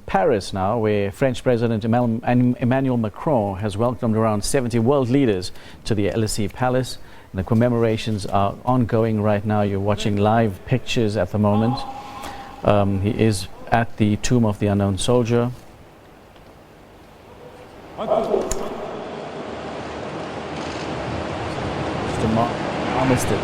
Paris now, where French President Emmanuel Macron has welcomed around 70 world leaders to the Elysee Palace. And the commemorations are ongoing right now. You're watching live pictures at the moment. He is at the tomb of the unknown soldier. Armistice.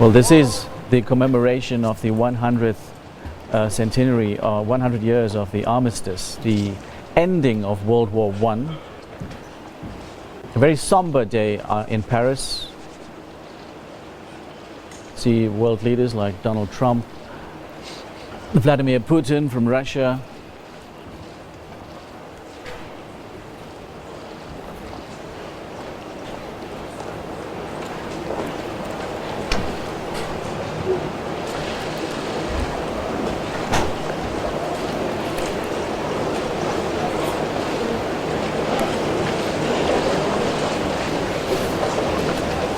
Well, this is the commemoration of the 100th centenary, 100 years of the Armistice, the ending of World War I. A very somber day in Paris. See world leaders like Donald Trump, Vladimir Putin from Russia.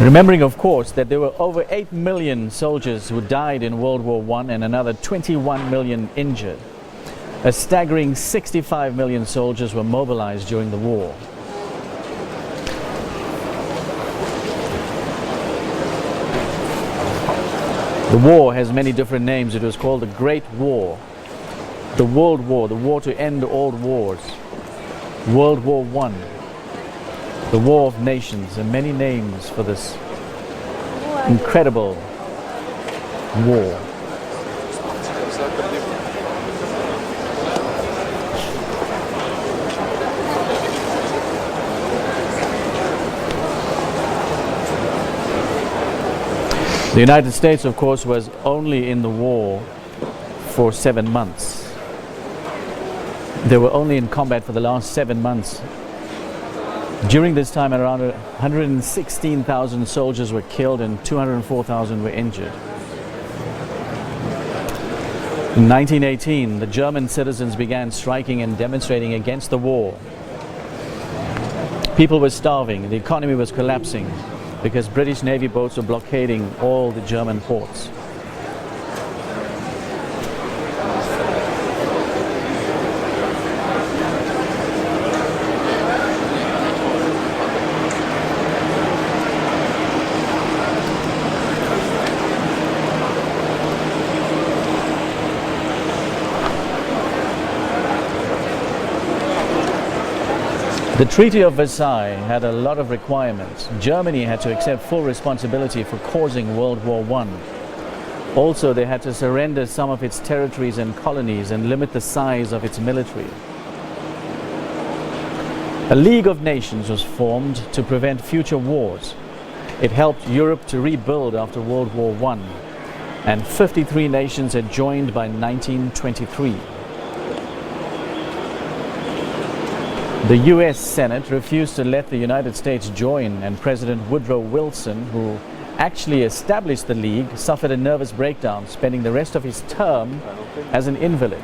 Remembering, of course, that there were over 8 million soldiers who died in World War I and another 21 million injured. A staggering 65 million soldiers were mobilized during the war. The war has many different names. It was called the Great War, the World War, the war to end all wars, World War I, the War of Nations, and many names for this incredible war. The United States, of course, was only in the war for 7 months. They were only in combat for the last 7 months. During this time, around 116,000 soldiers were killed and 204,000 were injured. In 1918, the German citizens began striking and demonstrating against the war. People were starving, the economy was collapsing because British Navy boats were blockading all the German ports. The Treaty of Versailles had a lot of requirements. Germany had to accept full responsibility for causing World War I. Also, they had to surrender some of its territories and colonies and limit the size of its military. A League of Nations was formed to prevent future wars. It helped Europe to rebuild after World War I, and 53 nations had joined by 1923. The US Senate refused to let the United States join, and President Woodrow Wilson, who actually established the League, suffered a nervous breakdown, spending the rest of his term as an invalid.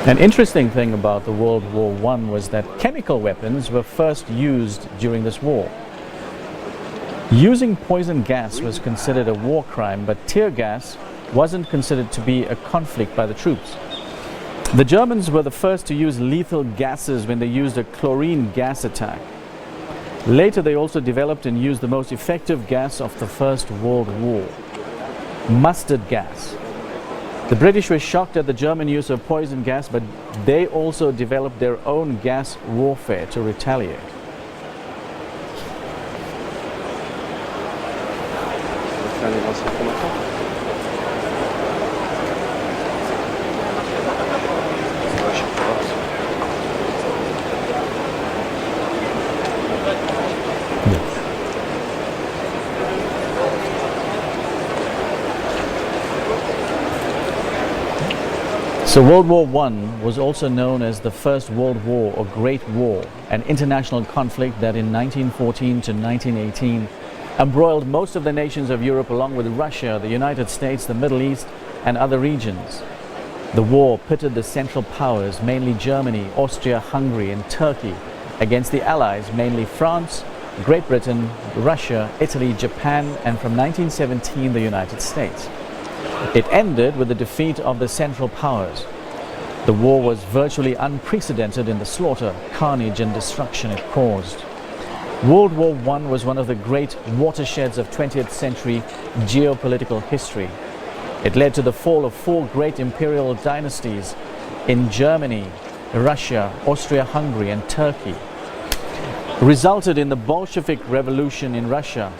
An interesting thing about the World War I was that chemical weapons were first used during this war. Using poison gas was considered a war crime, but tear gas wasn't considered to be a conflict by the troops. The Germans were the first to use lethal gases when they used a chlorine gas attack. Later, they also developed and used the most effective gas of the First World War, mustard gas. The British were shocked at the German use of poison gas, but they also developed their own gas warfare to retaliate. So World War I was also known as the First World War or Great War, an international conflict that in 1914 to 1918 embroiled most of the nations of Europe along with Russia, the United States, the Middle East and other regions. The war pitted the Central Powers, mainly Germany, Austria-Hungary and Turkey, against the Allies, mainly France, Great Britain, Russia, Italy, Japan, and from 1917 the United States. It ended with the defeat of the Central Powers. The war was virtually unprecedented in the slaughter, carnage and destruction it caused. World War I was one of the great watersheds of 20th century geopolitical history. It led to the fall of 4 great imperial dynasties in Germany, Russia, Austria-Hungary and Turkey. Resulted in the Bolshevik Revolution in Russia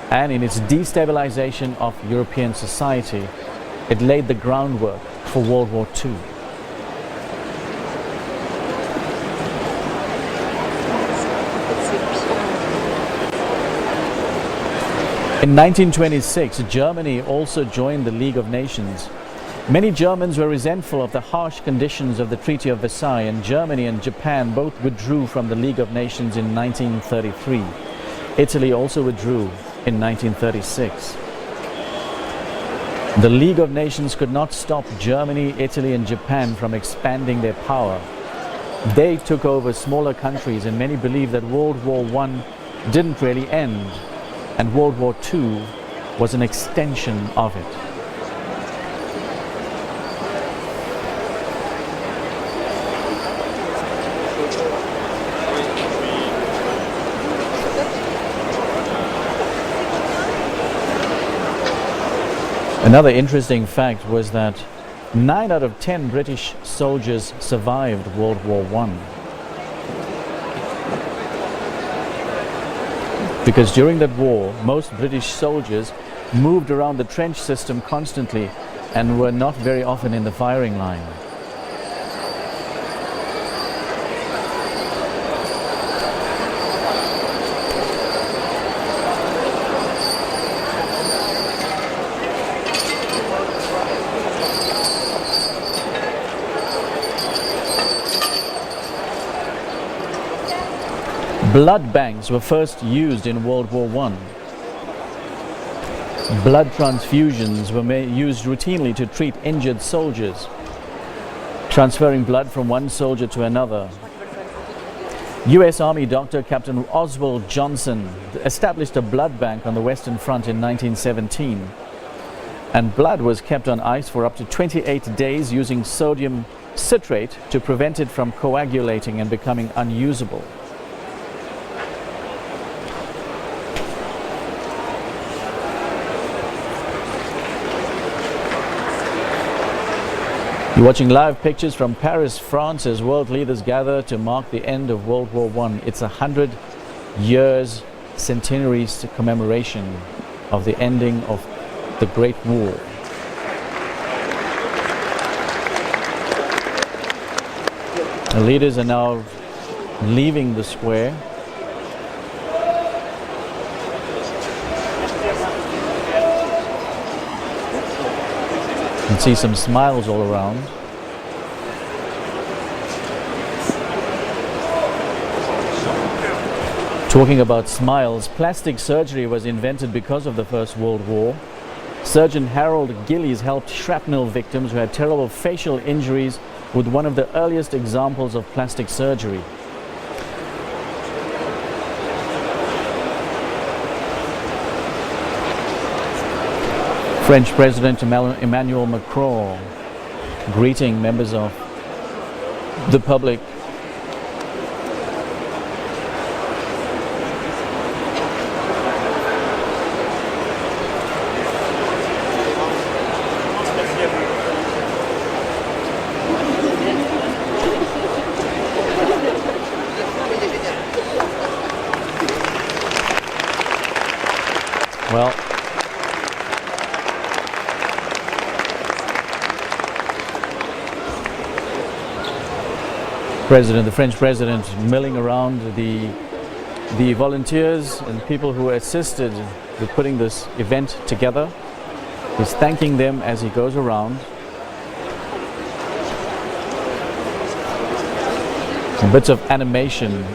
and in its destabilization of European society. It laid the groundwork for World War II. In 1926, Germany also joined the League of Nations. Many Germans were resentful of the harsh conditions of the Treaty of Versailles, and Germany and Japan both withdrew from the League of Nations in 1933. Italy also withdrew in 1936. The League of Nations could not stop Germany, Italy and Japan from expanding their power. They took over smaller countries, and many believe that World War I didn't really end, and World War II was an extension of it. Another interesting fact was that 9 out of 10 British soldiers survived World War I. Because during that war, most British soldiers moved around the trench system constantly and were not very often in the firing line. Blood banks were first used in World War I. Blood transfusions were used routinely to treat injured soldiers, transferring blood from one soldier to another. US Army doctor Captain Oswald Johnson established a blood bank on the Western Front in 1917. And blood was kept on ice for up to 28 days using sodium citrate to prevent it from coagulating and becoming unusable. You're watching live pictures from Paris, France, as world leaders gather to mark the end of World War I. It's 100 years centenary commemoration of the ending of the Great War. The leaders are now leaving the square. You can see some smiles all around. Talking about smiles, plastic surgery was invented because of the First World War. Surgeon Harold Gillies helped shrapnel victims who had terrible facial injuries with one of the earliest examples of plastic surgery. French President Emmanuel Macron greeting members of the public. Well, the French president milling around the volunteers and people who assisted with putting this event together. He's thanking them as he goes around. Some bits of animation.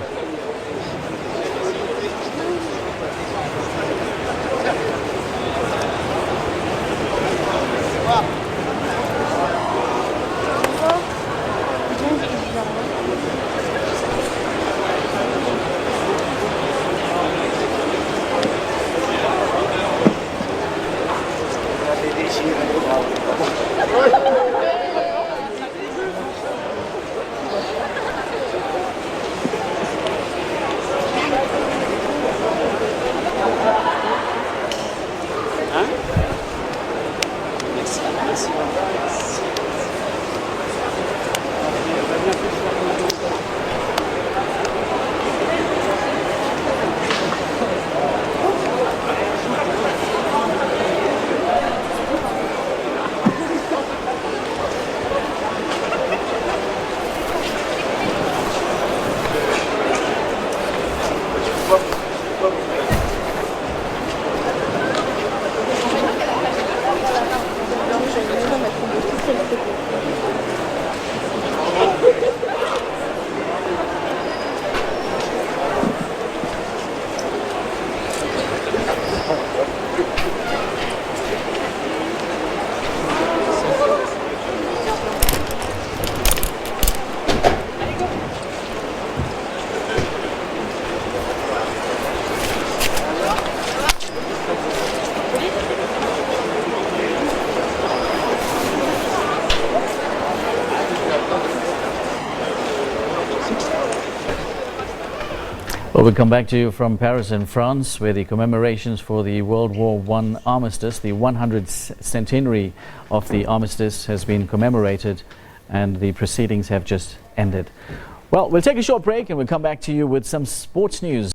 Well, we'll come back to you from Paris in France, where the commemorations for the World War I Armistice, the 100th centenary of the Armistice, has been commemorated, and the proceedings have just ended. Well, we'll take a short break and we'll come back to you with some sports news.